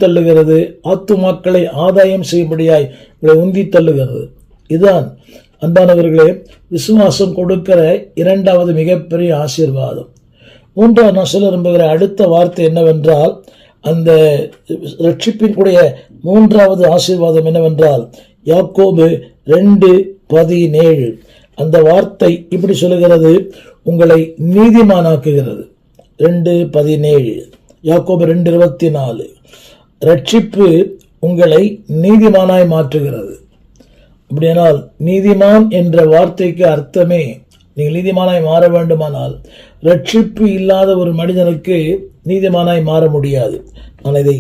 தள்ளுகிறது, ஆத்துமாக்களை ஆதாயம் செய்யும்படியாய் உங்களை உந்தி தள்ளுகிறது. இதுதான் அன்பானவர்களே விசுவாசம் கொடுக்கிற இரண்டாவது மிகப்பெரிய ஆசீர்வாதம். மூன்றாவது நான் சொல்ல விரும்புகிற அடுத்த வார்த்தை என்னவென்றால், அந்த ரட்சிப்பினுடைய மூன்றாவது ஆசீர்வாதம் என்னவென்றால் யாக்கோபு 2:17 அந்த வார்த்தை இப்படி சொல்லுகிறது, உங்களை நீதிமானாக்குகிறது. 2:17 யாக்கோபு 2:24 ரட்சிப்பு உங்களை நீதிமானாய் மாற்றுகிறது. அப்படியானால் நீதிமான் என்ற வார்த்தைக்கு அர்த்தமே, நீங்கள் நீதிமானாய் மாற வேண்டுமானால் ரட்சிப்பு இல்லாத ஒரு மனிதனுக்கு நீதிமானாய் மாற முடியாது. நான் இது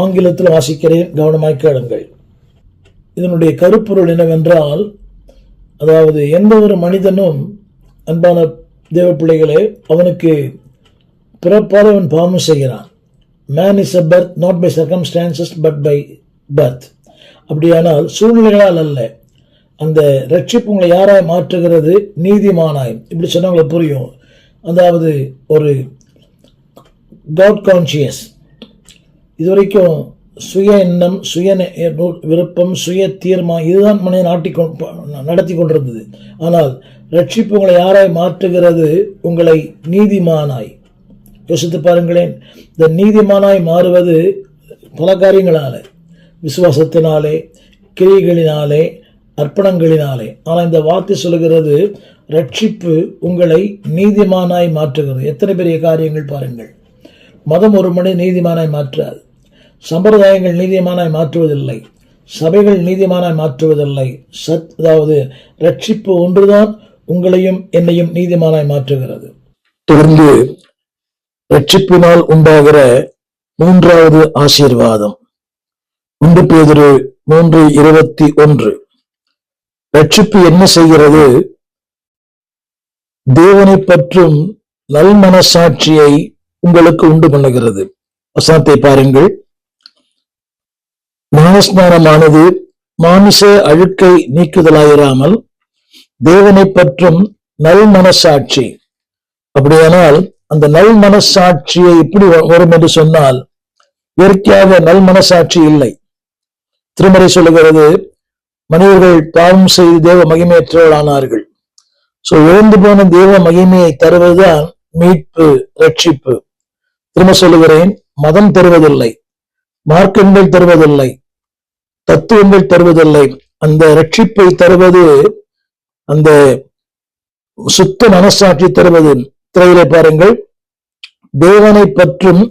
ஆங்கிலத்தில் வாசிக்கிறேன், கவனமாய் கேளுங்கள். இதனுடைய கருப்பொருள் என்னவென்றால், அதாவது எந்த ஒரு மனிதனும் அன்பான தேவ பிள்ளைகளே அவனுக்கு பிறப்பால் அவன் பாவம் செய்கிறான். Man is a birth not by circumstances but by birth. அப்படியானால் சூழ்நிலைகளால் அல்ல. அந்த ரட்சிப்பு உங்களை யாராய் மாற்றுகிறது? நீதிமானாய். இப்படி சொன்னவங்களை புரியும். அதாவது ஒரு காட் கான்சியஸ், இதுவரைக்கும் சுய எண்ணம், சுய விருப்பம், சுய தீர்மானம், இதுதான் மனிதன் நடத்தி கொண்டிருந்தது. ஆனால் ரட்சிப்பு உங்களை யாராய் மாற்றுகிறது? உங்களை நீதிமானாய். யோசித்து பாருங்களேன், இந்த நீதிமானாய் மாறுவது பல காரியங்களாலே, விசுவாசத்தினாலே, கிரியைகளினாலே, அர்ப்பணங்களினாலே. ஆனால் இந்த வார்த்தை சொல்லுகிறது ரட்சிப்பு உங்களை நீதிமானாய் மாற்றுகிறது. எத்தனை பெரிய காரியங்கள் பாருங்கள். மதம் ஒரு மனித நீதிமானாய் மாற்றாது, சம்பிரதாயங்கள் நீதிமானாய் மாற்றுவதில்லை, சபைகள் நீதிமானாய் மாற்றுவதில்லை. அதாவது ரட்சிப்பு ஒன்றுதான் உங்களையும் என்னையும் நீதிமானாய் மாற்றுகிறது. தொடர்ந்து ரட்சிப்பினால் உண்டாகிற மூன்றாவது ஆசீர்வாதம் 1 பேதுரு 3:21 ரட்சிப்பு என்ன செய்கிறது? தேவனை பற்றும் நல் மனசாட்சியை உங்களுக்கு உண்டு பண்ணுகிறது. வசனத்தை பாருங்கள். ஞானஸ்நானமானது மாமிச அழுக்கை நீக்குதலாயிராமல் தேவனை பற்றும் நல் மனசாட்சி. அப்படியானால் அந்த நல் மனசாட்சியை எப்படி வரும் என்று சொன்னால், இயற்கையாக நல் மனசாட்சி இல்லை. திருமறை சொல்லுகிறது, மனிதர்கள் பாவம் செய்து தேவ மகிமையற்றவர்களானார்கள். இழந்து போன தேவ மகிமையை தருவதுதான் மீட்பு, ரட்சிப்பு. திரும்ப சொல்லுகிறேன், மதம் தருவதில்லை, மார்க்கங்கள் தருவதில்லை, தத்துவங்கள் தருவதில்லை. அந்த ரட்சிப்பை தருவது அந்த சுத்த மனசாட்சி தருவது. திரையிலே பாருங்கள், தேவனை பற்றும்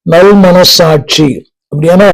நல் மனசாட்சி. அப்படியான